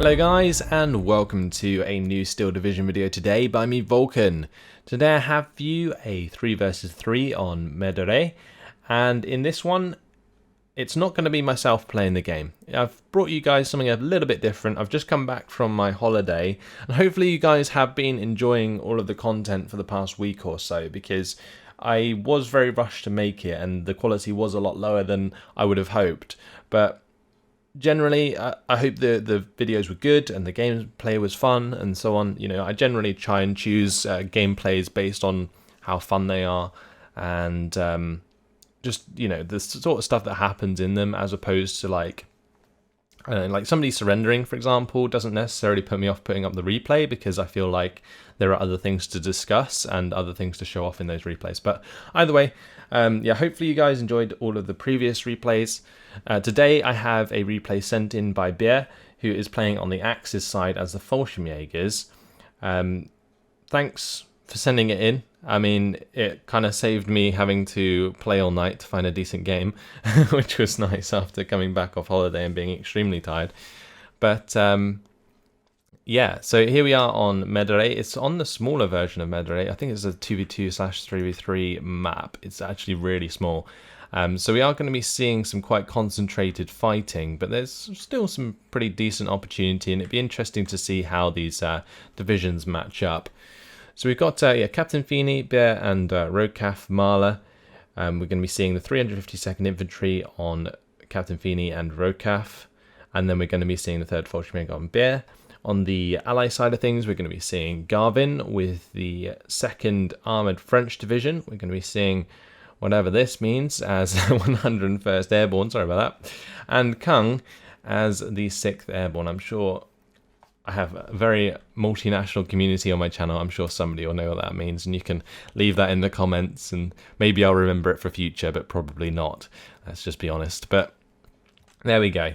Hello guys, and welcome to a new Steel Division video today by me, Vulcan. Today I have for you a 3 versus 3 on Merderet, and in this one it's not going to be myself playing the game. I've brought you guys something a little bit different. I've just come back from my holiday, and hopefully you guys have been enjoying all of the content for the past week or so, because I was very rushed to make it and the quality was a lot lower than I would have hoped. But generally, I hope the videos were good and the gameplay was fun and so on. You know, I generally try and choose gameplays based on how fun they are and just, you know, the sort of stuff that happens in them, as opposed to like, I don't know, like somebody surrendering, for example, doesn't necessarily put me off putting up the replay, because I feel like there are other things to discuss and other things to show off in those replays. But either way, yeah, hopefully you guys enjoyed all of the previous replays. Today I have a replay sent in by Behr, who is playing on the Axis side as the Fallschirmjägers. Thanks for sending it in. I mean, it kind of saved me having to play all night to find a decent game, which was nice after coming back off holiday and being extremely tired. But yeah, so here we are on Merderet. It's on the smaller version of Merderet. I think it's a 2v2/3v3 map. It's actually really small. So we are going to be seeing some quite concentrated fighting, but there's still some pretty decent opportunity, and it'd be interesting to see how these divisions match up. So we've got Captain Feeney, Behr, and Rokaf Mahler. We're going to be seeing the 352nd Infantry on Captain Feeney and Rokaf, and then we're going to be seeing the 3rd Fallschirmjäger on Behr. On the Ally side of things, we're going to be seeing Garvin with the 2nd Armoured French Division. We're going to be seeing whatever this means as 101st Airborne, sorry about that, and Kung as the 6th Airborne. I'm sure I have a very multinational community on my channel. I'm sure somebody will know what that means, and you can leave that in the comments, and maybe I'll remember it for future, but probably not. Let's just be honest. But there we go.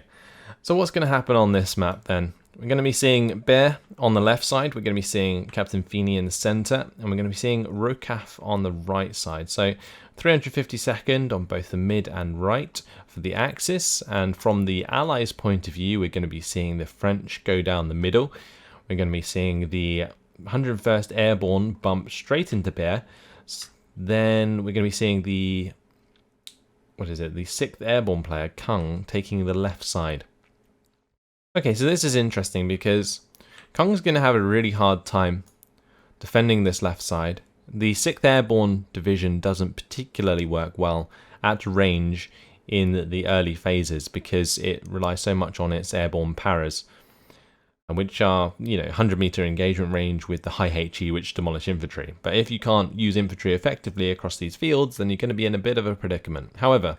So what's going to happen on this map then? We're going to be seeing Behr on the left side, we're going to be seeing Captain Feeney in the centre, and we're going to be seeing Rokaf on the right side. So 352nd on both the mid and right for the Axis, and from the Allies' point of view, we're going to be seeing the French go down the middle. We're going to be seeing the 101st Airborne bump straight into Behr. Then we're going to be seeing the, the 6th Airborne player, Kung, taking the left side. Okay, so this is interesting because Kung's going to have a really hard time defending this left side. The 6th Airborne Division doesn't particularly work well at range in the early phases because it relies so much on its airborne paras, which are, 100-meter engagement range with the high HE, which demolish infantry. But if you can't use infantry effectively across these fields, then you're going to be in a bit of a predicament. However,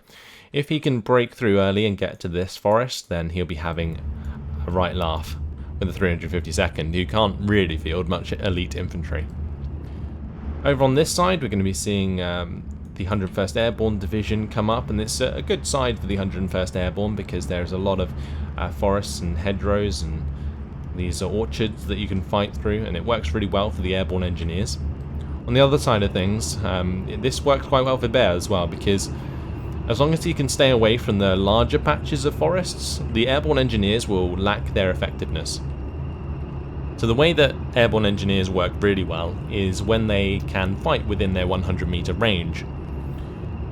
if he can break through early and get to this forest, then he'll be having a right laugh with the 352nd, who can't really field much elite infantry. Over on this side, we're going to be seeing the 101st Airborne Division come up, and it's a good side for the 101st Airborne because there's a lot of forests and hedgerows and these orchards that you can fight through, and it works really well for the Airborne Engineers. On the other side of things, this works quite well for Behr as well, because as long as he can stay away from the larger patches of forests, the Airborne Engineers will lack their effectiveness. So the way that Airborne Engineers work really well is when they can fight within their 100-meter range.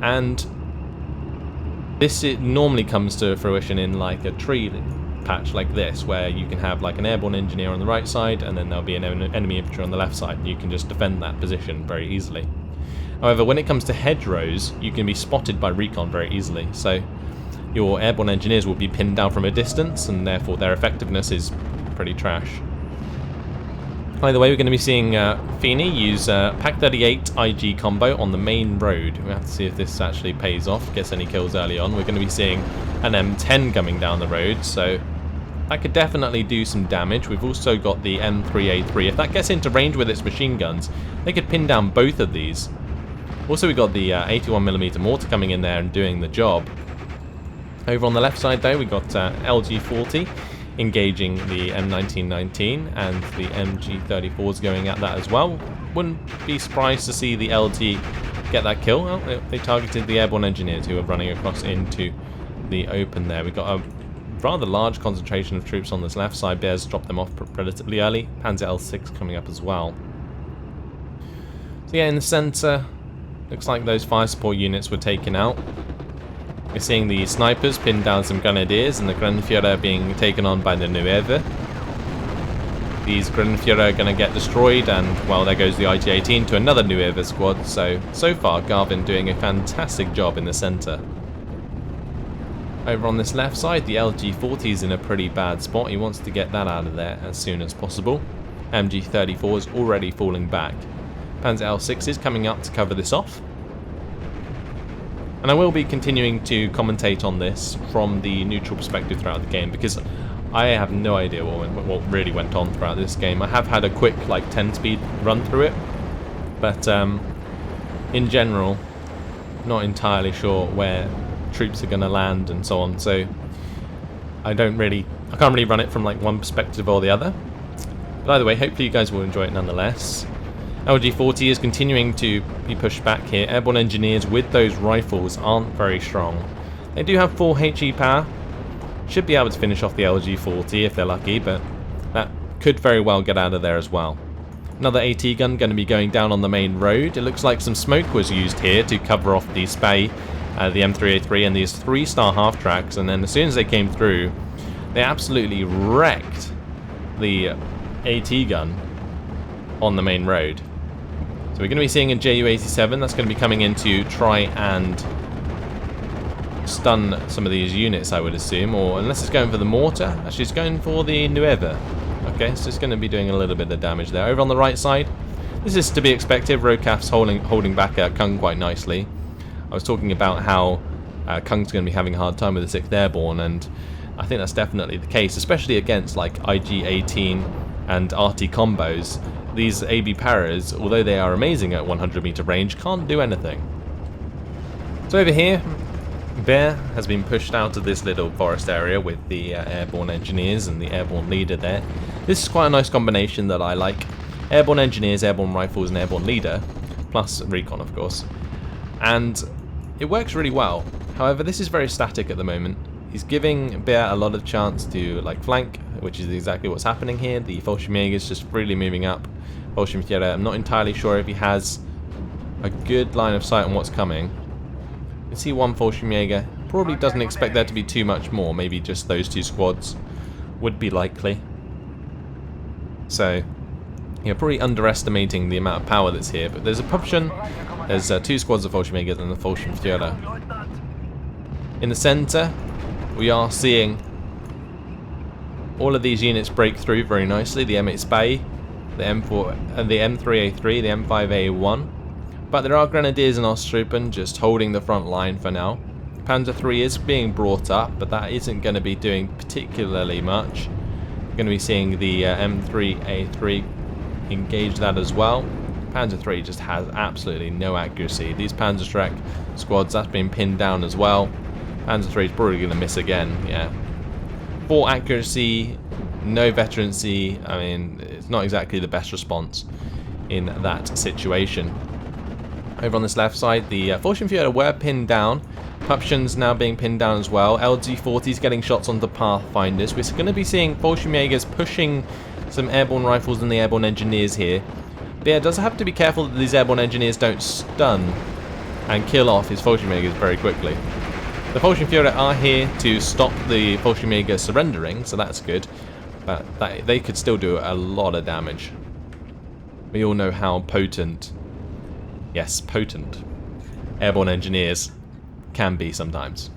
And this normally comes to fruition in like a tree patch like this, where you can have like an Airborne Engineer on the right side and then there'll be an enemy infantry on the left side, and you can just defend that position very easily. However, when it comes to hedgerows, you can be spotted by recon very easily, so your Airborne Engineers will be pinned down from a distance, and therefore their effectiveness is pretty trash. Either way, we're going to be seeing Feeney use Pack 38 IG combo on the main road. We have to see if this actually pays off, gets any kills early on. We're going to be seeing an M10 coming down the road, so that could definitely do some damage. We've also got the M3A3. If that gets into range with its machine guns, they could pin down both of these. Also, we got the 81mm mortar coming in there and doing the job. Over on the left side, though, we got LG40 engaging the M1919, and the MG34s going at that as well. Wouldn't be surprised to see the LT get that kill. Well, they targeted the Airborne Engineers who are running across into the open there. We got a rather large concentration of troops on this left side. Behr's dropped them off relatively early. Panzer L6 coming up as well. So yeah, in the centre, looks like those fire support units were taken out. We're seeing the snipers pin down some grenadiers and the Grenadier being taken on by the Nueve. These Grenadier are going to get destroyed, and well, there goes the IG-18 to another Nueve squad. So far Garvin doing a fantastic job in the centre. Over on this left side, the LG-40 is in a pretty bad spot. He wants to get that out of there as soon as possible. MG-34 is already falling back. Panzer L6 is coming up to cover this off. And I will be continuing to commentate on this from the neutral perspective throughout the game, because I have no idea what really went on throughout this game. I have had a quick 10 speed run through it, but in general, not entirely sure where troops are going to land and so on. So I can't really run it from one perspective or the other. But either way, hopefully you guys will enjoy it nonetheless. LG-40 is continuing to be pushed back here. Airborne engineers with those rifles aren't very strong. They do have 4 HE power. Should be able to finish off the LG-40 if they're lucky, but that could very well get out of there as well. Another AT gun going to be going down on the main road. It looks like some smoke was used here to cover off the Spey, the M3A3 and these 3-star half-tracks, and then as soon as they came through, they absolutely wrecked the AT gun on the main road. So we're going to be seeing a Ju-87 that's going to be coming in to try and stun some of these units, I would assume, or unless it's going for the mortar. Actually, it's going for the Nueve. Okay, so it's going to be doing a little bit of damage there. Over on the right side, this is to be expected. Rokaf's holding back Kung quite nicely. I was talking about how Kung's going to be having a hard time with the 6th Airborne, and I think that's definitely the case, especially against IG-18 and RT combos. These AB Paras, although they are amazing at 100 meter range, can't do anything. So over here, Behr has been pushed out of this little forest area with the airborne engineers and the airborne leader there. This is quite a nice combination that I like. Airborne engineers, airborne rifles and airborne leader, plus recon of course. And it works really well. However, this is very static at the moment. He's giving Behr a lot of chance to flank, which is exactly what's happening here. The Fallschirmjägers just freely moving up. Fallschirmjäger, I'm not entirely sure if he has a good line of sight on what's coming. You can see one Fallschirmjäger. Probably doesn't expect there to be too much more. Maybe just those 2 squads would be likely. So, yeah, probably underestimating the amount of power that's here. But there's a Pupschen, there's 2 squads of Fallschirmjägers and the Fallschirmjäger. In the centre, we are seeing all of these units break through very nicely. The M8 Spey, the M4, and the M3A3, the M5A1. But there are Grenadiers and Osttroopen just holding the front line for now. Panzer III is being brought up, but that isn't going to be doing particularly much. We're going to be seeing the M3A3 engage that as well. Panzer III just has absolutely no accuracy. These Panzerschreck squads, that's been pinned down as well. Panzer III is probably going to miss again, yeah. 4 accuracy, no veterancy. I mean, it's not exactly the best response in that situation. Over on this left side, the Fallschirmjäger were pinned down. Pupschen's now being pinned down as well. LG-40's getting shots onto Pathfinders. We're going to be seeing Fallschirmjägers pushing some airborne rifles and the airborne engineers here. Behr does have to be careful that these airborne engineers don't stun and kill off his Fallschirmjägers very quickly. The Fallschirmjäger are here to stop the Fallschirmjäger surrendering, so that's good. But they could still do a lot of damage. We all know how potent, yes, potent, airborne engineers can be sometimes.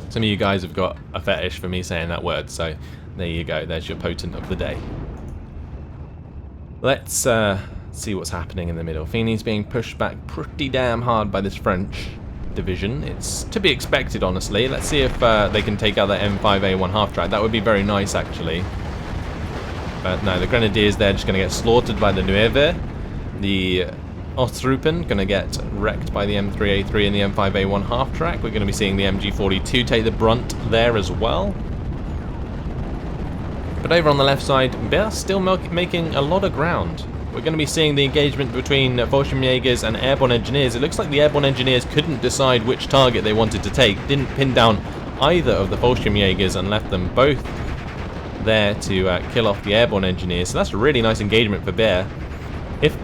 Some of you guys have got a fetish for me saying that word, so there you go, there's your potent of the day. Let's see what's happening in the middle. Feeney's being pushed back pretty damn hard by this French division. It's to be expected, honestly. Let's see if they can take out the M5A1 half-track. That would be very nice, actually. But no, the Grenadiers, they're just going to get slaughtered by the Nueve. The Osttroopen going to get wrecked by the M3A3 and the M5A1 half-track. We're going to be seeing the MG42 take the brunt there as well. But over on the left side, Behr still making a lot of ground. We're going to be seeing the engagement between Fallschirmjägers and airborne engineers. It looks like the airborne engineers couldn't decide which target they wanted to take. Didn't pin down either of the Fallschirmjägers and left them both there to kill off the airborne engineers. So that's a really nice engagement for Behr. If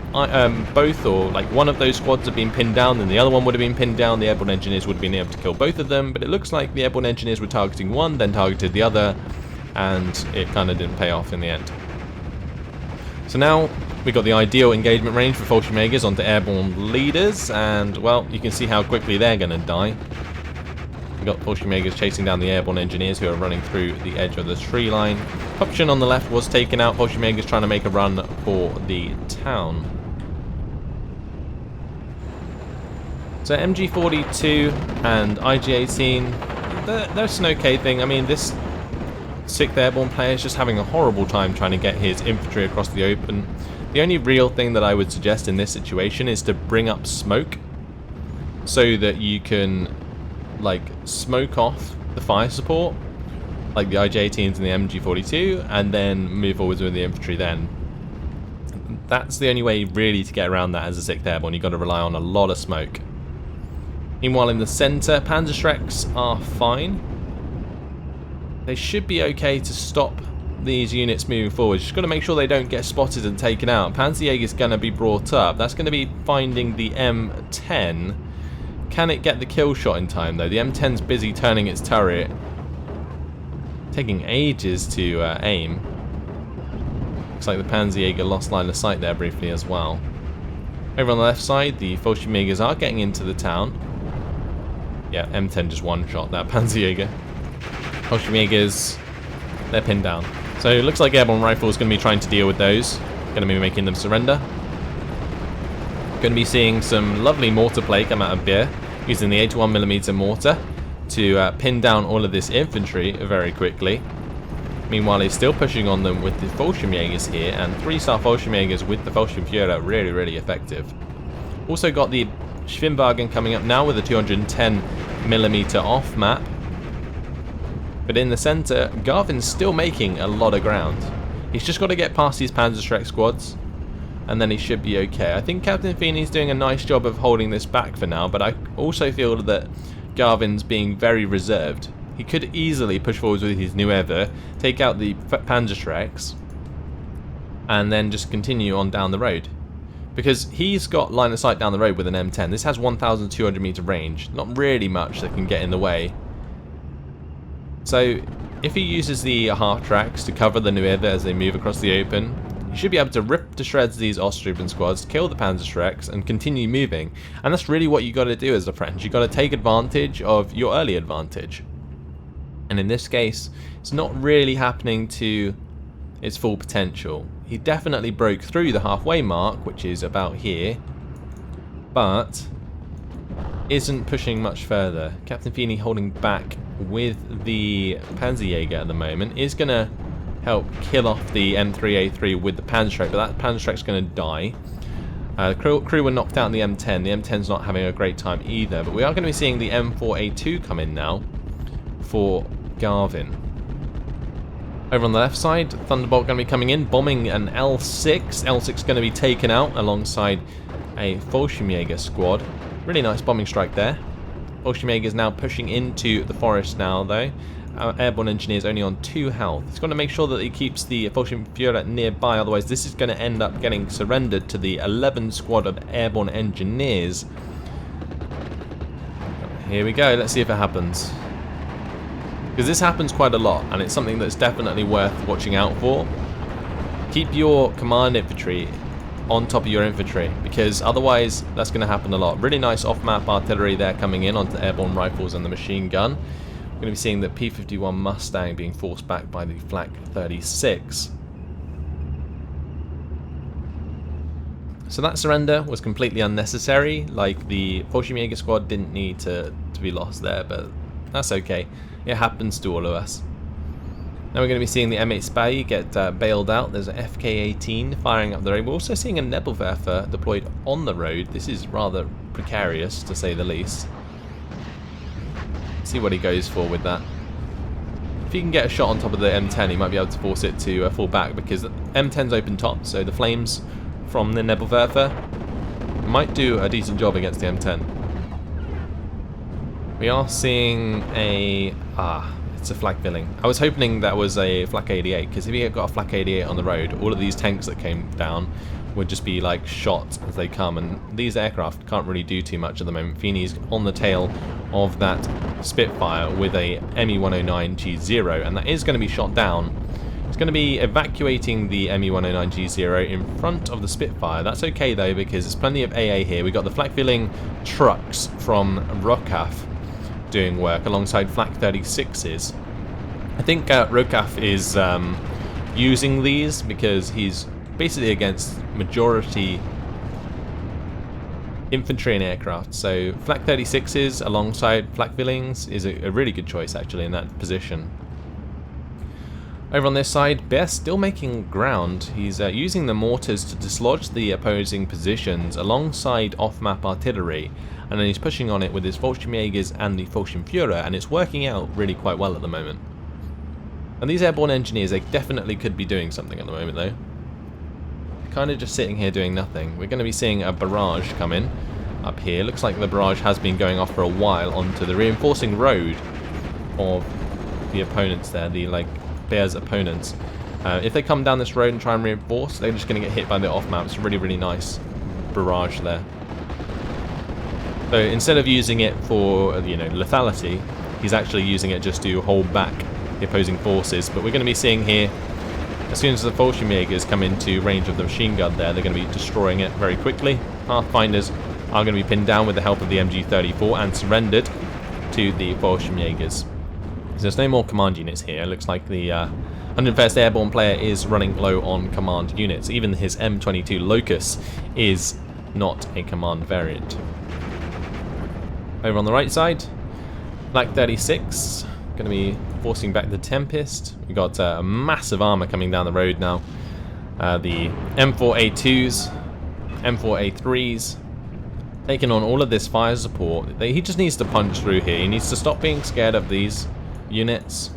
both or like one of those squads had been pinned down, then the other one would have been pinned down. The airborne engineers would have been able to kill both of them, but it looks like the airborne engineers were targeting one, then targeted the other, and it kind of didn't pay off in the end. So now we got the ideal engagement range for Fallschirmjägers onto airborne leaders, and well, you can see how quickly they're going to die. We got Fallschirmjägers chasing down the airborne engineers who are running through the edge of the tree line. Option on the left was taken out. Fallschirmjägers trying to make a run for the town. So MG42 and IG-18, that's an okay thing. I mean, this 6th Airborne player is just having a horrible time trying to get his infantry across the open. The only real thing that I would suggest in this situation is to bring up smoke so that you can like smoke off the fire support, like the IG-18s and the MG42, and then move forwards with the infantry then. That's the only way really to get around that as a 6th Airborne. You've got to rely on a lot of smoke. Meanwhile in the centre, Panzerschrecks are fine. They should be okay to stop these units moving forward. Just got to make sure they don't get spotted and taken out. Panzerjäger is going to be brought up. That's going to be finding the M10. Can it get the kill shot in time though? The M10's busy turning its turret. Taking ages to aim. Looks like the Panzerjäger lost line of sight there briefly as well. Over on the left side, the Fallschirmjägers are getting into the town. Yeah, M10 just one-shot that Panzerjäger. Fallschirmjägers, they're pinned down. So it looks like airborne rifle is going to be trying to deal with those. Going to be making them surrender. Going to be seeing some lovely mortar play come out of Behr, using the 81mm mortar to pin down all of this infantry very quickly. Meanwhile, he's still pushing on them with the Fallschirmjägers here, and 3-star Fallschirmjägers with the Fallschirmjäger really, really effective. Also got the Schwimmwagen coming up now with a 210mm off map. But in the centre, Garvin's still making a lot of ground. He's just got to get past these Panzerschreck squads, and then he should be okay. I think Captain Feeney's doing a nice job of holding this back for now, but I also feel that Garvin's being very reserved. He could easily push forwards with his Nueva, take out the Panzerschrecks, and then just continue on down the road. Because he's got line of sight down the road with an M10. This has 1,200 meter range. Not really much that can get in the way. So if he uses the half tracks to cover the Nueva as they move across the open, you should be able to rip to shreds these Osttroopen squads, kill the Panzerschrecks, and continue moving. And that's really what you got to do as a French. You got to take advantage of your early advantage. And in this case, it's not really happening to its full potential. He definitely broke through the halfway mark, which is about here, but isn't pushing much further. Captain Feeney holding back with the Panzerjäger at the moment is going to help kill off the M3A3 with the Panzerschreck, but that Panzerschreck's going to die. Crew were knocked out in the M10. The M10's not having a great time either, but we are going to be seeing the M4A2 come in now for Garvin. Over on the left side, Thunderbolt going to be coming in, bombing an L6. L6 going to be taken out alongside a Fallschirmjäger squad. Really nice bombing strike there. Fallschirmjäger is now pushing into the forest now, though. Our airborne engineer is only on 2 health. He's got to make sure that he keeps the Fallschirmjäger nearby, otherwise this is going to end up getting surrendered to the 11 squad of airborne engineers. Here we go, let's see if it happens. Because this happens quite a lot, and it's something that's definitely worth watching out for. Keep your command infantry on top of your infantry, because otherwise that's going to happen a lot. Really nice off-map artillery there coming in onto airborne rifles and the machine gun. We're going to be seeing the P-51 Mustang being forced back by the Flak 36. So that surrender was completely unnecessary. Like, the Fallschirmjäger squad didn't need to be lost there, but that's okay. It happens to all of us. Now we're going to be seeing the M8 Spy get bailed out. There's a FK-18 firing up the road. We're also seeing a Nebelwerfer deployed on the road. This is rather precarious, to say the least. See what he goes for with that. If he can get a shot on top of the M10, he might be able to force it to fall back, because the M10's open top, so the flames from the Nebelwerfer might do a decent job against the M10. We are seeing a... it's a flak filling. I was hoping that was a flak 88, because if you got a flak 88 on the road, all of these tanks that came down would just be like shot as they come, and these aircraft can't really do too much at the moment. Feeney's on the tail of that Spitfire with a ME-109G0, and that is going to be shot down. It's going to be evacuating the ME-109G0 in front of the Spitfire. That's okay though, because there's plenty of AA here. We've got the flak filling trucks from Rokaf doing work alongside flak 36s. I think Rokaf is using these because he's basically against majority infantry and aircraft. So flak 36s alongside flak fillings is a really good choice actually in that position. Over on this side, Behr still making ground. He's using the mortars to dislodge the opposing positions alongside off-map artillery, and then he's pushing on it with his Fallschirmjägers and the Fallschirmführer, and it's working out really quite well at the moment. And these airborne engineers, they definitely could be doing something at the moment though. Kind of just sitting here doing nothing. We're going to be seeing a barrage come in up here. Looks like the barrage has been going off for a while onto the reinforcing road of the opponents there, the Behr's opponents. If they come down this road and try and reinforce, they're just going to get hit by the off-map. It's a really, really nice barrage there. So instead of using it for, lethality, he's actually using it just to hold back the opposing forces. But we're going to be seeing here, as soon as the Fallschirmjägers come into range of the machine gun there, they're going to be destroying it very quickly. Pathfinders are going to be pinned down with the help of the MG34 and surrendered to the Fallschirmjägers. So there's no more command units here. It looks like the 101st Airborne player is running low on command units. Even his M22 Locus is not a command variant. Over on the right side, Black 36 going to be forcing back the Tempest. We've got massive armor coming down the road now. The M4A2s, M4A3s, taking on all of this fire support. He just needs to punch through here. He needs to stop being scared of these units.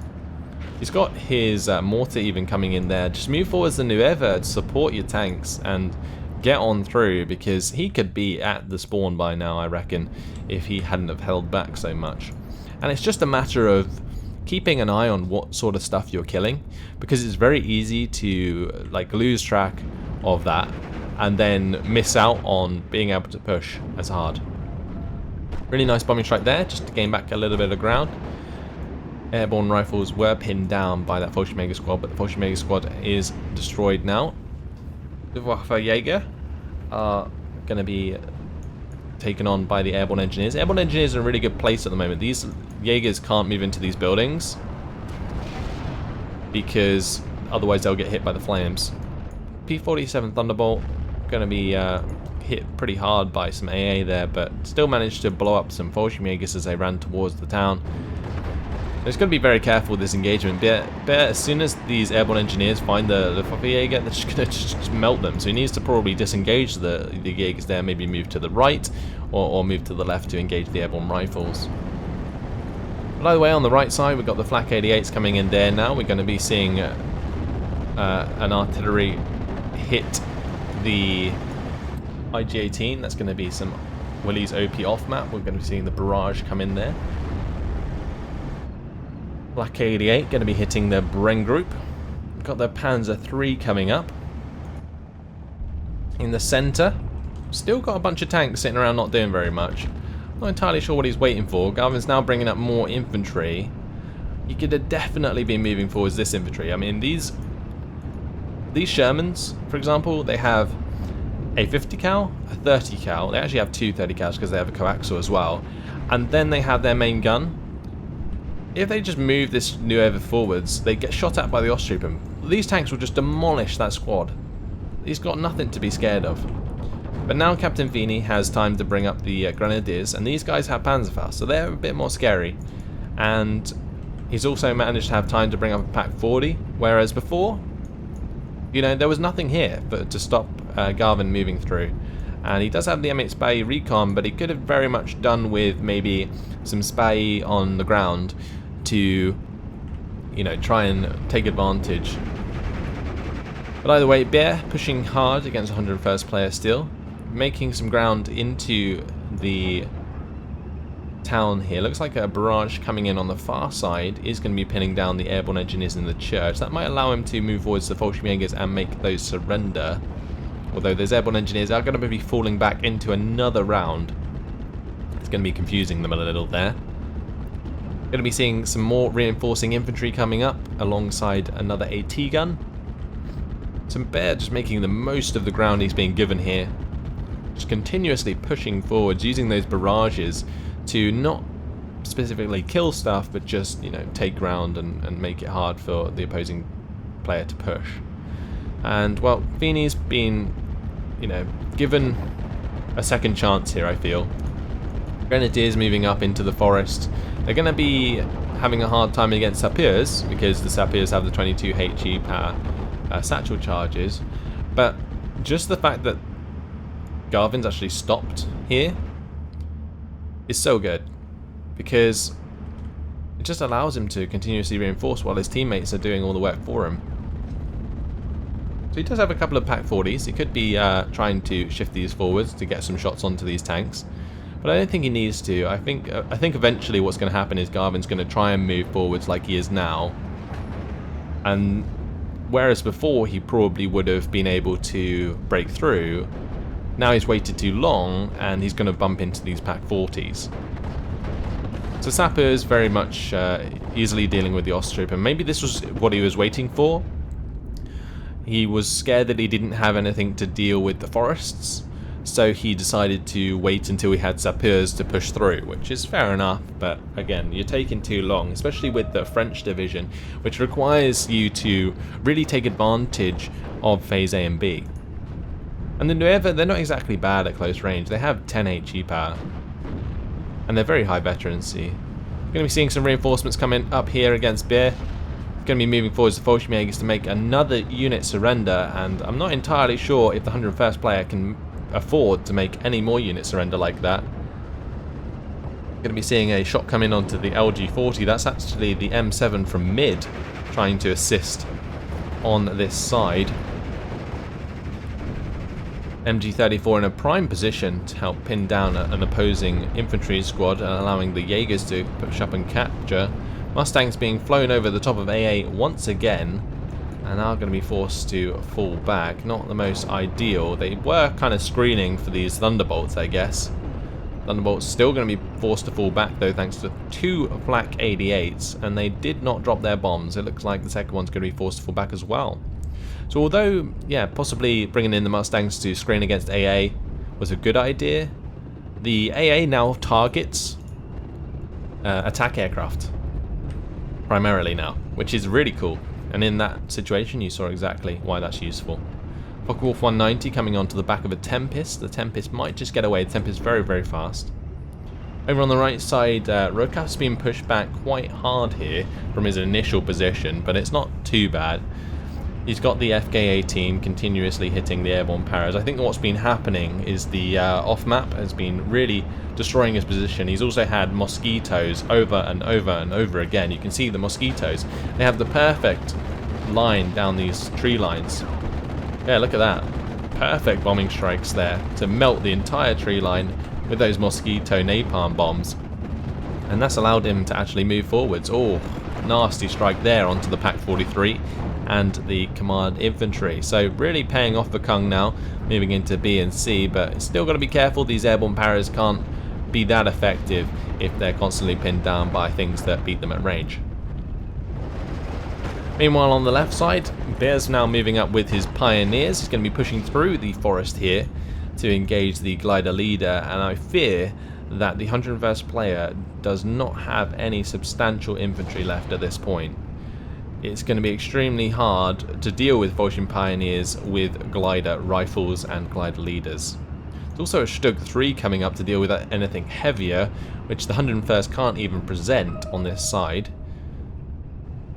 He's got his mortar even coming in there. Just move forwards the Nueva, support your tanks, and get on through, because he could be at the spawn by now, I reckon, if he hadn't have held back so much. And it's just a matter of keeping an eye on what sort of stuff you're killing, because it's very easy to lose track of that and then miss out on being able to push as hard. Really nice bombing strike there, just to gain back a little bit of ground. Airborne rifles were pinned down by that Fallschirmjäger squad, but the Fallschirmjäger squad is destroyed now. The VulcanHDGaming are going to be taken on by the airborne engineers. Airborne engineers are in a really good place at the moment. These Jaegers can't move into these buildings because otherwise they'll get hit by the flames. P-47 Thunderbolt going to be hit pretty hard by some AA there, but still managed to blow up some Fallschirmjägers as they ran towards the town. It's going to be very careful with this engagement. Behr, as soon as these airborne engineers find the Fallschirmjäger, they're just going to just melt them. So he needs to probably disengage the Jaegers there, maybe move to the right or move to the left to engage the airborne rifles. But either way, on the right side, we've got the flak 88s coming in there now. We're going to be seeing an artillery hit the IG-18. That's going to be some Willys OP off map. We're going to be seeing the barrage come in there. Black 88 going to be hitting the Bren group. We've got the Panzer III coming up. In the centre, still got a bunch of tanks sitting around not doing very much. Not entirely sure what he's waiting for. Garvin's now bringing up more infantry. He could have definitely been moving forwards this infantry. I mean, these Shermans, for example, they have a 50 cal, a 30 cal. They actually have two 30 cals because they have a coaxial as well. And then they have their main gun. If they just move this Nueva forwards, they get shot at by the Osttrooper. These tanks will just demolish that squad. He's got nothing to be scared of. But now Captain Feeney has time to bring up the Grenadiers, and these guys have Panzerfaust, so they're a bit more scary. And he's also managed to have time to bring up a Pack 40, whereas before, there was nothing here to stop Garvin moving through. And he does have the M8 Spy recon, but he could have very much done with maybe some Spy on the ground to, try and take advantage. But either way, Behr pushing hard against 101st player still, making some ground into the town here. Looks like a barrage coming in on the far side is going to be pinning down the airborne engineers in the church. That might allow him to move towards the Fallschirmjägers and make those surrender. Although those airborne engineers are going to be falling back into another round. It's going to be confusing them a little there. Going to be seeing some more reinforcing infantry coming up alongside another AT gun. Some Behr just making the most of the ground he's being given here. Just continuously pushing forwards, using those barrages to not specifically kill stuff, but just, you know, take ground and make it hard for the opposing player to push. And, well, Feeney's been, you know, given a second chance here, I feel. Grenadiers moving up into the forest. They're going to be having a hard time against Sapiers, because the Sapiers have the 22 HE power satchel charges. But just the fact that Garvin's actually stopped here is so good, because it just allows him to continuously reinforce while his teammates are doing all the work for him. So he does have a couple of Pak 40s. He could be trying to shift these forwards to get some shots onto these tanks, but I don't think he needs to. I think eventually what's going to happen is Garvin's going to try and move forwards like he is now, and whereas before he probably would have been able to break through, now he's waited too long and he's going to bump into these Pak 40s. So Sapper is very much easily dealing with the Ostrip, and maybe this was what he was waiting for. He was scared that he didn't have anything to deal with the forests, so he decided to wait until he had Sappeurs to push through, which is fair enough, but again, you're taking too long, especially with the French division, which requires you to really take advantage of phase A and B. And the Nueva, they're not exactly bad at close range. They have 10 HE power, and they're very high veterancy. Going to be seeing some reinforcements coming up here against Behr. Going to be moving forwards to Fallschirmjägers to make another unit surrender, and I'm not entirely sure if the 101st player can afford to make any more units surrender like that. Going to be seeing a shot come in onto the LG40. That's actually the M7 from mid trying to assist on this side. MG34 in a prime position to help pin down an opposing infantry squad, allowing the Jaegers to push up and capture. Mustangs being flown over the top of AA once again, and are going to be forced to fall back. Not the most ideal. They were kind of screening for these Thunderbolts, I guess. Thunderbolts still going to be forced to fall back though, thanks to 2 Flak 88s, and they did not drop their bombs. It looks like the second one's going to be forced to fall back as well. So although, yeah, possibly bringing in the Mustangs to screen against AA was a good idea, the AA now targets attack aircraft primarily now, which is really cool. And in that situation, you saw exactly why that's useful. Focke-Wulf 190 coming onto the back of a Tempest. The Tempest might just get away. The Tempest is very, very fast. Over on the right side, Rokaf's been pushed back quite hard here from his initial position, but it's not too bad. He's got the FK-18 continuously hitting the airborne paras. I think what's been happening is the off-map has been really destroying his position. He's also had mosquitoes over and over and over again. You can see the mosquitoes. They have the perfect line down these tree lines. Yeah, look at that. Perfect bombing strikes there to melt the entire tree line with those mosquito napalm bombs. And that's allowed him to actually move forwards. Oh, nasty strike there onto the Pak 43 and the command infantry. So really paying off for Kung now, moving into B and C, but still got to be careful. These airborne paras can't be that effective if they're constantly pinned down by things that beat them at range. Meanwhile, on the left side, Behr's now moving up with his pioneers. He's going to be pushing through the forest here to engage the glider leader, and I fear that the 101st player does not have any substantial infantry left at this point. It's going to be extremely hard to deal with Fallschirm pioneers with glider rifles and glider leaders. There's also a Stug 3 coming up to deal with anything heavier, which the 101st can't even present on this side.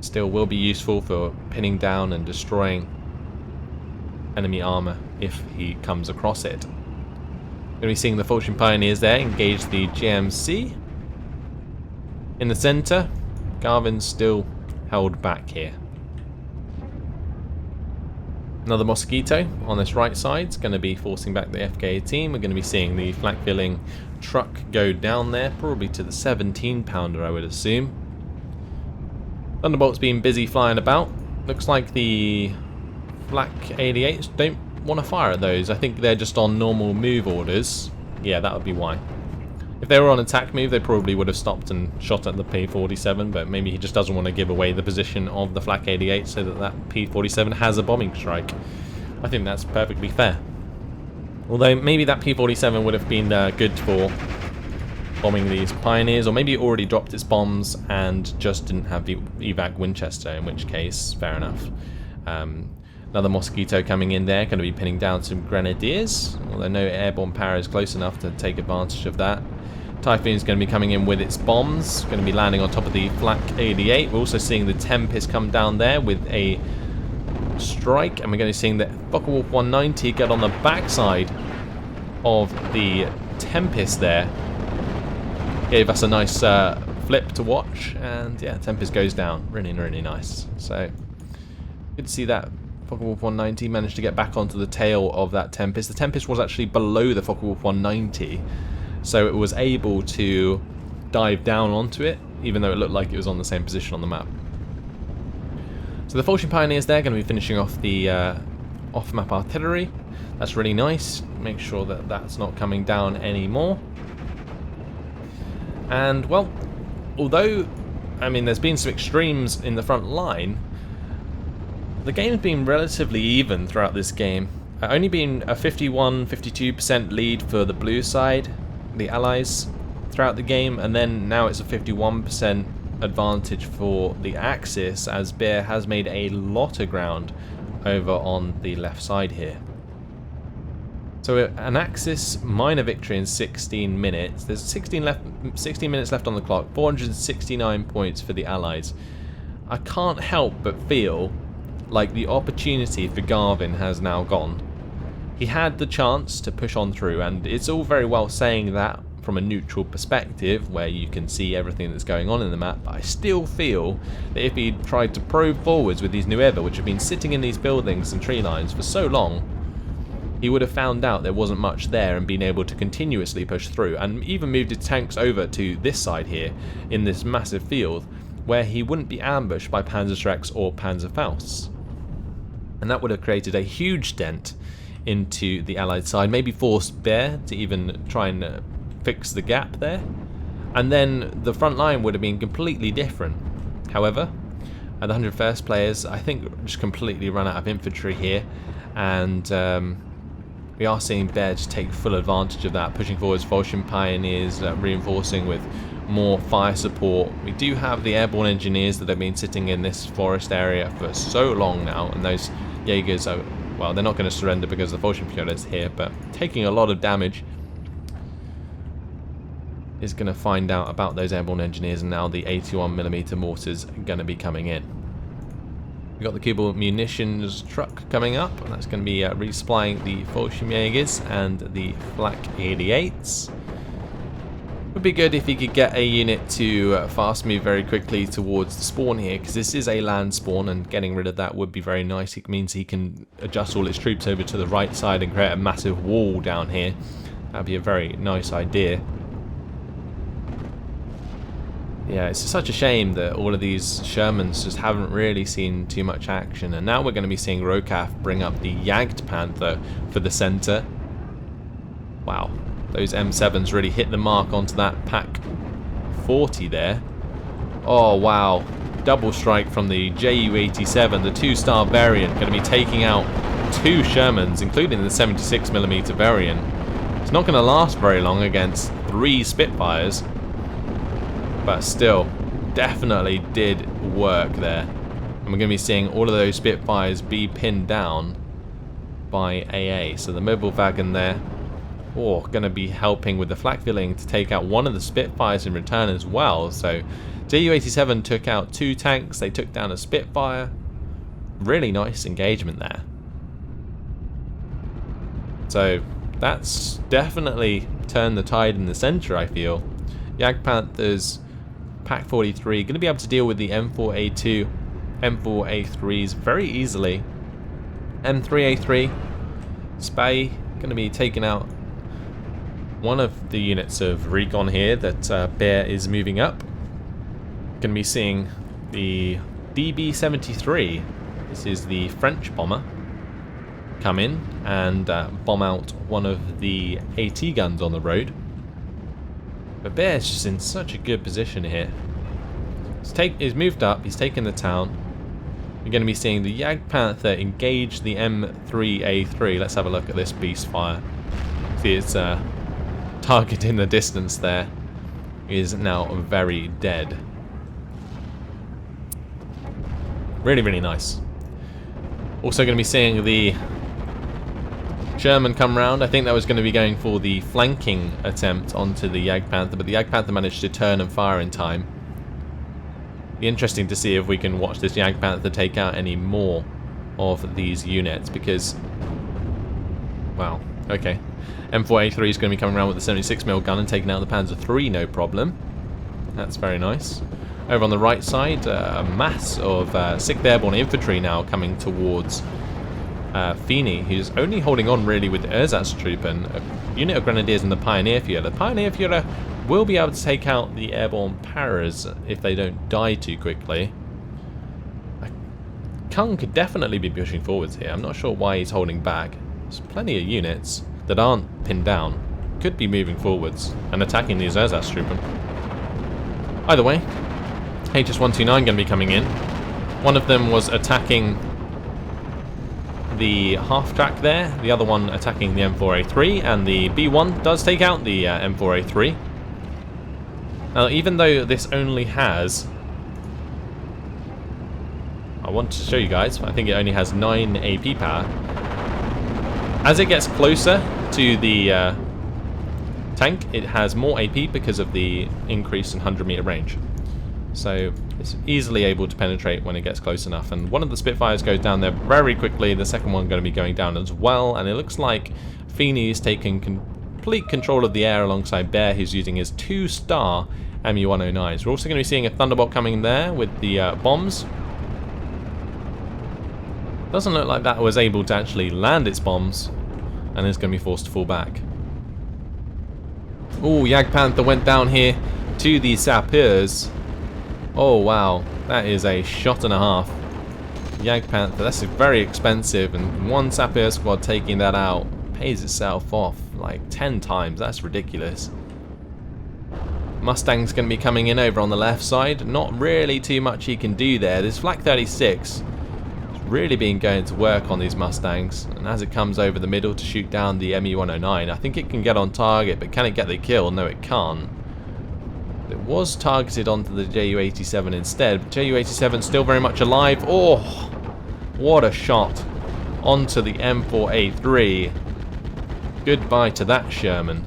Still will be useful for pinning down and destroying enemy armor if he comes across it. Going to be seeing the Fallschirm pioneers there engage the GMC. In the center, Garvin's still held back here. Another Mosquito on this right side is going to be forcing back the FK-18. We're going to be seeing the flak filling truck go down there, probably to the 17-pounder, I would assume. Thunderbolt's been busy flying about. Looks like the Flak 88s don't want to fire at those. I think they're just on normal move orders. Yeah, that would be why. If they were on attack move, they probably would have stopped and shot at the P-47, but maybe he just doesn't want to give away the position of the Flak 88 so that that P-47 has a bombing strike. I think that's perfectly fair. Although maybe that P-47 would have been good for bombing these Pioneers, or maybe it already dropped its bombs and just didn't have the evac Winchester, in which case, fair enough. Another Mosquito coming in there, going to be pinning down some Grenadiers, although no airborne power is close enough to take advantage of that. Typhoon's going to be coming in with its bombs, going to be landing on top of the Flak 88. We're also seeing the Tempest come down there with a strike, and we're going to be seeing the Focke-Wulf 190 get on the backside of the Tempest there. Gave us a nice flip to watch, and yeah, Tempest goes down. Really, really nice. So, good to see that Focke-Wulf 190 managed to get back onto the tail of that Tempest. The Tempest was actually below the Focke-Wulf 190, so it was able to dive down onto it, even though it looked like it was on the same position on the map. So the Fallschirm Pioneers there, going to be finishing off the off-map artillery. That's really nice. Make sure that that's not coming down anymore. And, well, although, I mean, there's been some extremes in the front line, the game's been relatively even throughout this game. Only been a 51-52% lead for the blue side, the Allies, throughout the game, and then now it's a 51% advantage for the Axis, as Behr has made a lot of ground over on the left side here. So an Axis minor victory in 16 minutes. There's 16 minutes left on the clock. 469 points for the Allies. I can't help but feel like the opportunity for Garvin has now gone. He had the chance to push on through, and it's all very well saying that from a neutral perspective where you can see everything that's going on in the map, but I still feel that if he'd tried to probe forwards with these Nueva, which have been sitting in these buildings and tree lines for so long, he would have found out there wasn't much there and been able to continuously push through, and even moved his tanks over to this side here in this massive field where he wouldn't be ambushed by Panzerschrecks or Panzerfausts. And that would have created a huge dent into the Allied side, maybe forced Behr to even try and fix the gap there, and then the front line would have been completely different. However, the 101st players, I think, just completely run out of infantry here, and we are seeing Behr just take full advantage of that, pushing forwards Fallschirm Pioneers, reinforcing with more fire support. We do have the airborne engineers that have been sitting in this forest area for so long now, and those Jaegers are, well, they're not going to surrender because the Fallschirmjäger is here, but taking a lot of damage. Is going to find out about those airborne engineers, and now the 81mm mortars are going to be coming in. We've got the Kubel munitions truck coming up, and that's going to be resupplying the Fallschirmjägers and the Flak 88s. Would be good if he could get a unit to fast move very quickly towards the spawn here, because this is a land spawn, and getting rid of that would be very nice. It means he can adjust all his troops over to the right side and create a massive wall down here. That'd be a very nice idea. Yeah, it's such a shame that all of these Shermans just haven't really seen too much action, and now we're going to be seeing Rokaf bring up the Jagdpanther for the centre. Wow, those M7s really hit the mark onto that Pak 40 there. Oh wow, double strike from the Ju-87, the 2-star variant, going to be taking out 2 Shermans, including the 76mm variant. It's not going to last very long against 3 Spitfires. But still, definitely did work there. And we're going to be seeing all of those Spitfires be pinned down by AA. So the mobile wagon there, going to be helping with the flak filling to take out one of the Spitfires in return as well. So Ju-87 took out 2 tanks, they took down a Spitfire. Really nice engagement there. So that's definitely turned the tide in the centre, I feel. Jagdpanthers, Pak 43, going to be able to deal with the M4A2, M4A3s very easily. M3A3, Spey, going to be taking out one of the units of recon here that Behr is moving up. Going to be seeing the DB-73. This is the French bomber. Come in and bomb out one of the AT guns on the road. But Behr's just in such a good position here. He's moved up, he's taken the town. You're going to be seeing the Jagdpanther engage the M3A3. Let's have a look at this beast fire. See, its target in the distance there is now very dead. Really, really nice. Also going to be seeing the Sherman come round. I think that was going to be going for the flanking attempt onto the Jagdpanther, but the Jagdpanther managed to turn and fire in time. Be interesting to see if we can watch this Jagdpanther take out any more of these units, because, wow, okay. M4A3 is going to be coming around with the 76mm gun and taking out the Panzer III, no problem. That's very nice. Over on the right side, a mass of 6th Airborne Infantry now coming towards Feeney, who's only holding on really with the Ersatztruppen, a unit of Grenadiers and the Pioneer Führer. The Pioneer Führer will be able to take out the airborne paras if they don't die too quickly. Kung could definitely be pushing forwards here. I'm not sure why he's holding back. There's plenty of units that aren't pinned down. Could be moving forwards and attacking these Ersatztruppen. Either way, HS-129 going to be coming in. One of them was attacking the half-track there, the other one attacking the M4A3, and the B1 does take out the M4A3. Now, even though this only has, I want to show you guys, I think it only has 9 AP power. As it gets closer to the tank, it has more AP because of the increase in 100-meter range. So it's easily able to penetrate when it gets close enough. And one of the Spitfires goes down there very quickly. The second one going to be going down as well. And it looks like Feeney is taking complete control of the air alongside Behr, who's using his 2-star MU-109s. We're also going to be seeing a Thunderbolt coming there with the bombs. Doesn't look like that was able to actually land its bombs, and is going to be forced to fall back. Oh, Jagdpanther went down here to the Sapeurs. Oh wow, that is a shot and a half. Jagdpanther, that's very expensive, and one Sapeur squad taking that out pays itself off like 10 times. That's ridiculous. Mustang's going to be coming in over on the left side. Not really too much he can do there. This Flak 36 has really been going to work on these Mustangs, and as it comes over the middle to shoot down the MU-109, I think it can get on target, but can it get the kill? No, it can't. It was targeted onto the Ju-87 instead, but Ju-87 still very much alive. Oh, what a shot onto the M4A3. Goodbye to that Sherman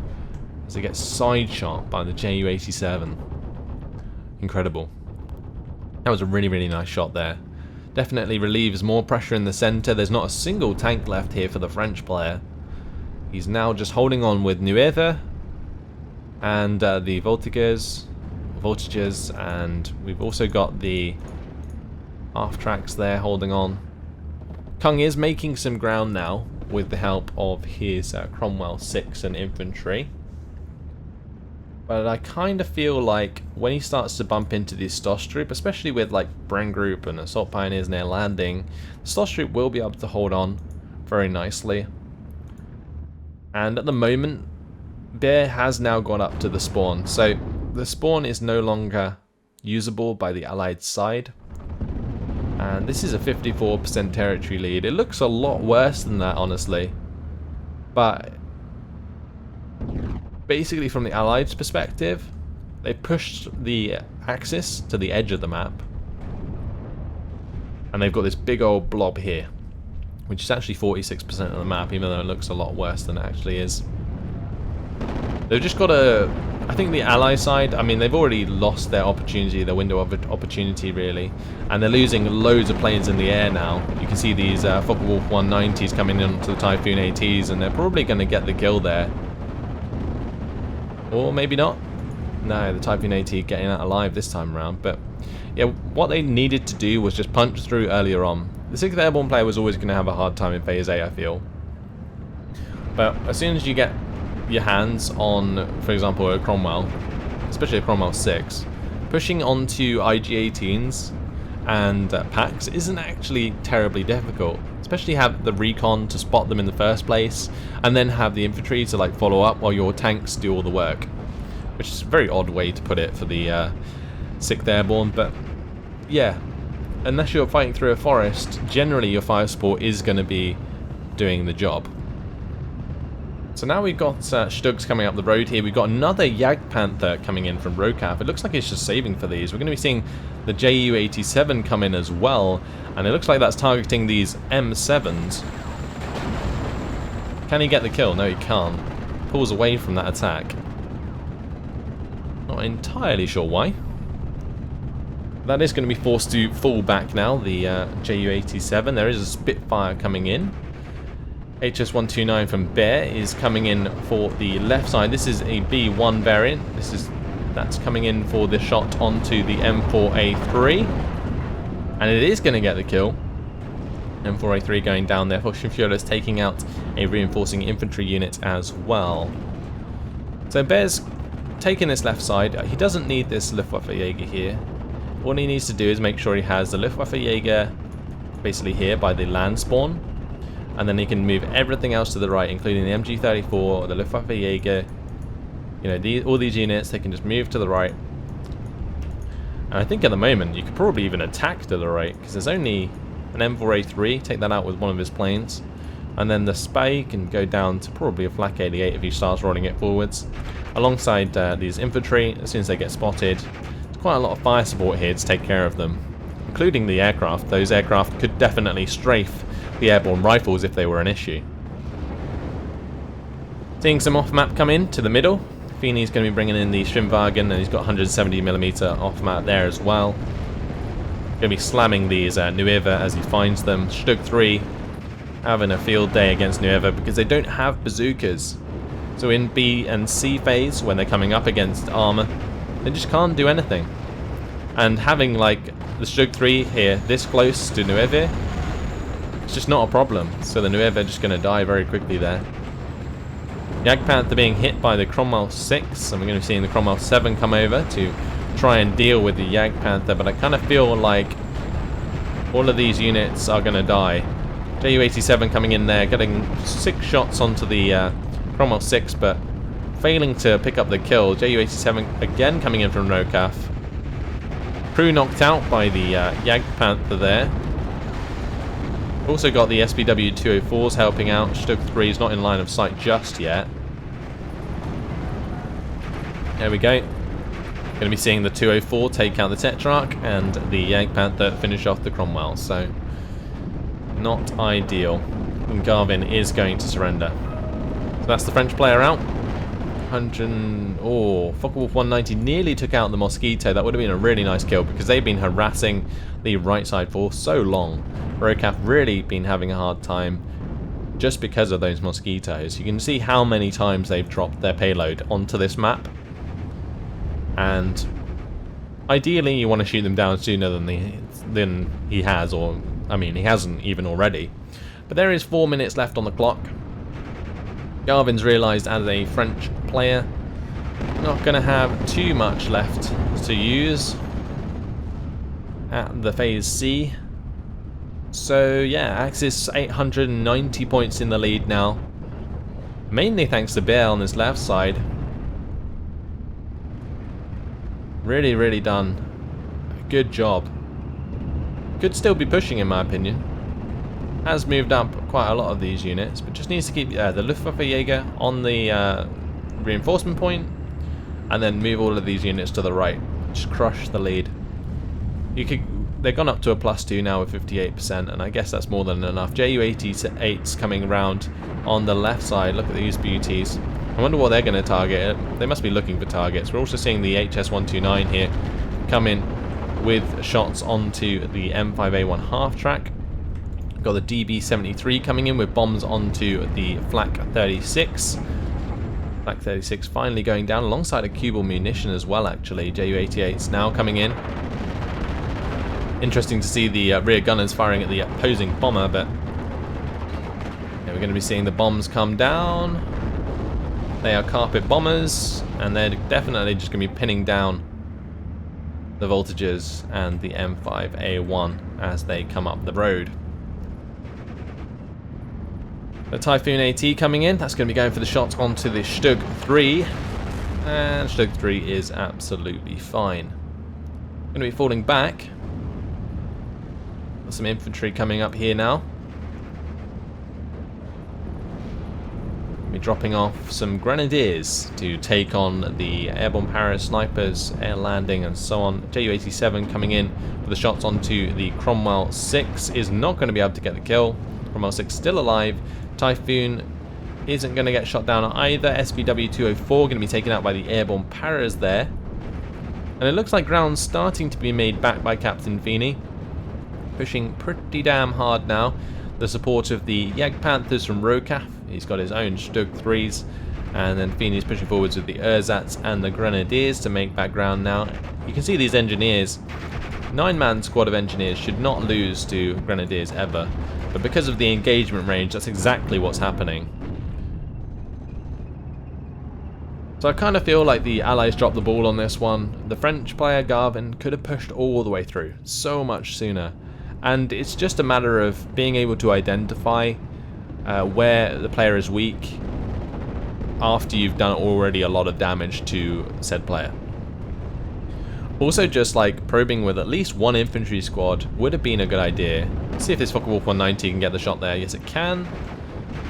as it gets side shot by the Ju-87. Incredible. That was a really, really nice shot there. Definitely relieves more pressure in the centre. There's not a single tank left here for the French player. He's now just holding on with Nueva and the voltages, and we've also got the half tracks there holding on. Kung is making some ground now with the help of his Cromwell 6 and infantry, but I kind of feel like when he starts to bump into the Stosstroop, especially with like Bren Group and Assault Pioneers near landing, the Stosstroop will be able to hold on very nicely. And at the moment, Behr has now gone up to the spawn, so the spawn is no longer usable by the Allied side, and this is a 54% territory lead. It looks a lot worse than that, honestly, but basically from the Allied perspective, they pushed the Axis to the edge of the map, and they've got this big old blob here, which is actually 46% of the map, even though it looks a lot worse than it actually is. They've just got a, I think the Ally side, I mean, they've already lost their opportunity, their window of opportunity, really. And they're losing loads of planes in the air now. You can see these Focke-Wulf 190s coming into the Typhoon ATs, and they're probably going to get the kill there. Or maybe not. No, the Typhoon AT getting out alive this time around. But yeah, what they needed to do was just punch through earlier on. The 6th Airborne player was always going to have a hard time in Phase A, I feel. But as soon as you get your hands on, for example, a Cromwell, especially a Cromwell 6, pushing onto IG-18s and packs isn't actually terribly difficult. Especially have the recon to spot them in the first place, and then have the infantry to like follow up while your tanks do all the work. Which is a very odd way to put it for the 6th Airborne, but yeah. Unless you're fighting through a forest, generally your fire support is going to be doing the job. So now we've got Stugs coming up the road here. We've got another Jagdpanther coming in from Rokaf. It looks like it's just saving for these. We're going to be seeing the Ju-87 come in as well. And it looks like that's targeting these M7s. Can he get the kill? No, he can't. Pulls away from that attack. Not entirely sure why. That is going to be forced to fall back now, the Ju-87. There is a Spitfire coming in. HS-129 from Behr is coming in for the left side. This is a B1 variant. That's coming in for the shot onto the M4A3. And it is going to get the kill. M4A3 going down there. Fallschirmjägers taking out a reinforcing infantry unit as well. So Behr's taking this left side. He doesn't need this Luftwaffe-Jäger here. All he needs to do is make sure he has the Luftwaffe-Jäger basically here by the land spawn. And then he can move everything else to the right, including the MG34, the Luftwaffe-Jäger. You know, all these units, they can just move to the right. And I think at the moment, you could probably even attack to the right, because there's only an M4A3, take that out with one of his planes. And then the Spy can go down to probably a Flak 88 if he starts rolling it forwards. Alongside these infantry, as soon as they get spotted. There's quite a lot of fire support here to take care of them, including the aircraft. Those aircraft could definitely strafe the airborne rifles if they were an issue. Seeing some off-map come in to the middle. Feeney's going to be bringing in the Schwimmwagen, and he's got 170mm off-map there as well. Going to be slamming these Nueva as he finds them. Stug 3 having a field day against Nueva because they don't have bazookas. So in B and C phase, when they're coming up against armor, they just can't do anything. And having like the Stug 3 here this close to Nueva, it's just not a problem. So the Nueva are just going to die very quickly there. Jagdpanther being hit by the Cromwell 6, and we're going to be seeing the Cromwell 7 come over to try and deal with the Jagdpanther, but I kind of feel like all of these units are going to die. Ju-87 coming in there, getting 6 shots onto the Cromwell 6, but failing to pick up the kill. Ju-87 again coming in from Rokaf. Crew knocked out by the Jagdpanther there. Also got the SPW-204s helping out. Stug 3 is not in line of sight just yet. There we go. Going to be seeing the 204 take out the Tetrarch and the Jagdpanther finish off the Cromwell. So, not ideal. And Garvin is going to surrender. So that's the French player out. Focke-Wulf 190 nearly took out the Mosquito. That would have been a really nice kill because they've been harassing the right side for so long. Rokaf really been having a hard time just because of those Mosquitoes. You can see how many times they've dropped their payload onto this map. And ideally you want to shoot them down sooner than he has, or I mean he hasn't even already. But there is 4 minutes left on the clock. Garvin's realised as a French player, not going to have too much left to use at the phase C. So yeah, Axis 890 points in the lead now. Mainly thanks to Behr on this left side. Really, really done. Good job. Could still be pushing in my opinion. Has moved up quite a lot of these units, but just needs to keep the Luftwaffe-Jäger on the reinforcement point, and then move all of these units to the right. Just crush the lead. They've gone up to a +2 now with 58%, and I guess that's more than enough. Ju-88's coming around on the left side. Look at these beauties. I wonder what they're going to target. They must be looking for targets. We're also seeing the HS-129 here come in with shots onto the M5A1 half-track. Got the DB-73 coming in with bombs onto the Flak 36. Flak 36 finally going down alongside a Kubel munition as well, actually. Ju-88's now coming in. Interesting to see the rear gunners firing at the opposing bomber, but yeah, we're going to be seeing the bombs come down. They are carpet bombers, and they're definitely just going to be pinning down the voltages and the M5A1 as they come up the road. The Typhoon AT coming in, that's going to be going for the shots onto the Stug 3, and Stug 3 is absolutely fine. Going to be falling back. Got some infantry coming up here now. Be dropping off some grenadiers to take on the airborne Paras, snipers, air landing, and so on. Ju-87 coming in for the shots onto the Cromwell 6 is not going to be able to get the kill. Cromwell 6 still alive. Typhoon isn't going to get shot down either. SVW-204 going to be taken out by the airborne Paras there. And it looks like ground's starting to be made back by Captain Feeney. Pushing pretty damn hard now. The support of the Jagdpanthers from Rokaf. He's got his own Stug 3s. And then Feeney's pushing forwards with the Ersatz and the Grenadiers to make back ground now. You can see these engineers. 9-man squad of engineers should not lose to Grenadiers ever. But because of the engagement range, that's exactly what's happening. So I kind of feel like the Allies dropped the ball on this one. The French player, Garvin, could have pushed all the way through so much sooner. And it's just a matter of being able to identify where the player is weak after you've done already a lot of damage to said player. Also, just like probing with at least one infantry squad would have been a good idea. Let's see if this Focke-Wulf 190 can get the shot there. Yes, it can.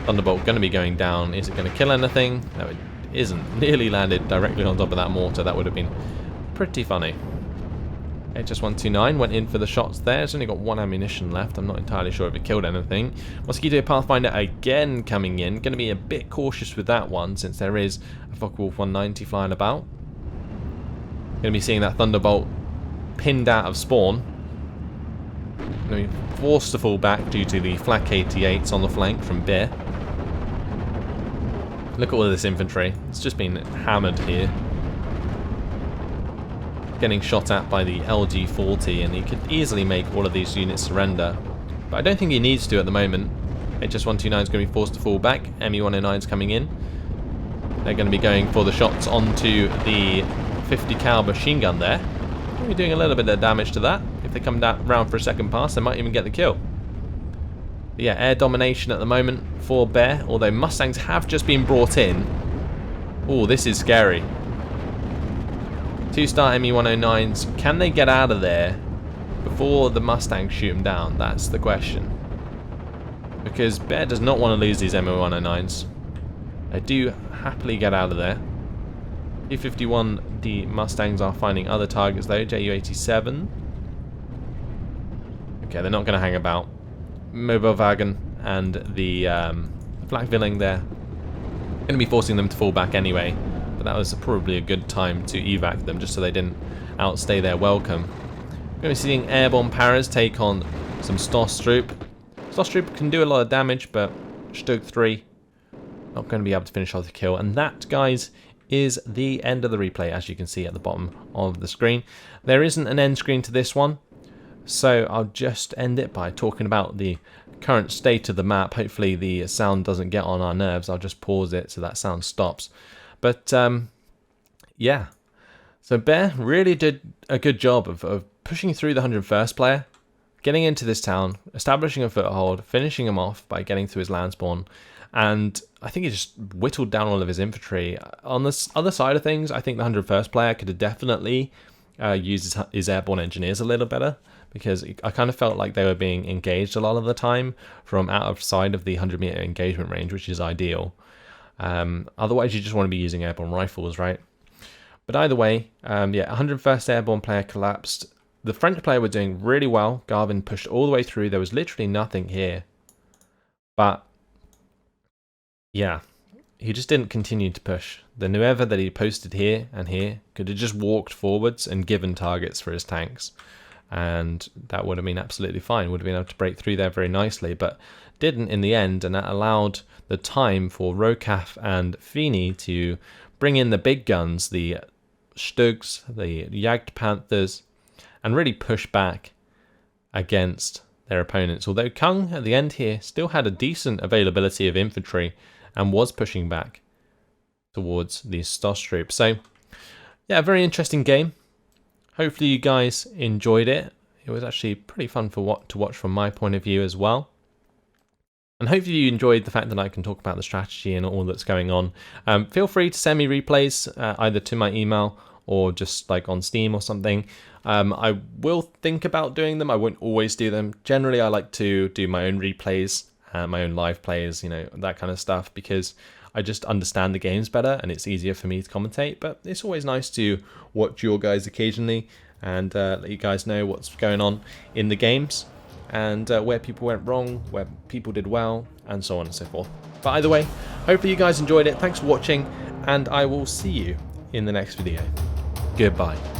Thunderbolt going to be going down. Is it going to kill anything? No, it isn't. Nearly landed directly on top of that mortar. That would have been pretty funny. HS-129 went in for the shots there. It's only got one ammunition left. I'm not entirely sure if it killed anything. Mosquito Pathfinder again coming in. Going to be a bit cautious with that one since there is a Focke-Wulf 190 flying about. Going to be seeing that Thunderbolt pinned out of spawn. Going to be forced to fall back due to the flak 88s on the flank from Behr. Look at all of this infantry. It's just been hammered here. Getting shot at by the LG-40, and he could easily make all of these units surrender. But I don't think he needs to at the moment. HS-129 is going to be forced to fall back. ME-109 is coming in. They're going to be going for the shots onto the 50 cal machine gun there. Going to be doing a little bit of damage to that. If they come down round for a second pass, they might even get the kill. But yeah, air domination at the moment for Behr, although Mustangs have just been brought in. Oh, this is scary. 2-star ME-109s, can they get out of there before the Mustangs shoot them down? That's the question. Because Behr does not want to lose these ME-109s. They do happily get out of there. T-51, the Mustangs are finding other targets though. Ju-87. Okay, they're not going to hang about. Mobilwagen and the Flak-Willing there. Going to be forcing them to fall back anyway. But that was probably a good time to evac them just so they didn't outstay their welcome. We're going to be seeing airborne Paras take on some Stosstroop. Stosstroop can do a lot of damage, but Stug 3 not going to be able to finish off the kill. And that, guys, is the end of the replay, as you can see at the bottom of the screen. There isn't an end screen to this one, so I'll just end it by talking about the current state of the map. Hopefully the sound doesn't get on our nerves. I'll just pause it so that sound stops. But yeah, so Behr really did a good job of pushing through the 101st player, getting into this town, establishing a foothold, finishing him off by getting through his land spawn, and I think he just whittled down all of his infantry. On the other side of things, I think the 101st player could have definitely used his airborne engineers a little better, because I kind of felt like they were being engaged a lot of the time from outside of the 100-meter engagement range, which is ideal. Otherwise, you just want to be using airborne rifles, right? But either way, yeah, 101st Airborne player collapsed. The French player were doing really well. Garvin pushed all the way through. There was literally nothing here. But, yeah, he just didn't continue to push. The Nueva that he posted here and here could have just walked forwards and given targets for his tanks. And that would have been absolutely fine. Would have been able to break through there very nicely, but didn't in the end, and that allowed the time for Rokaf and Feeney to bring in the big guns, the Stugs, the Jagdpanthers, and really push back against their opponents. Although Kung at the end here still had a decent availability of infantry and was pushing back. towards the STOS troops. So yeah, very interesting game. Hopefully you guys enjoyed it. It was actually pretty fun to watch from my point of view as well. And hopefully you enjoyed the fact that I can talk about the strategy and all that's going on. Feel free to send me replays either to my email or just like on Steam or something. I will think about doing them. I won't always do them. Generally, I like to do my own replays, my own live plays, you know, that kind of stuff, because I just understand the games better and it's easier for me to commentate. But it's always nice to watch your guys occasionally and let you guys know what's going on in the games, and where people went wrong, where people did well, and so on and so forth. But either way, hopefully you guys enjoyed it. Thanks for watching, and I will see you in the next video. Goodbye.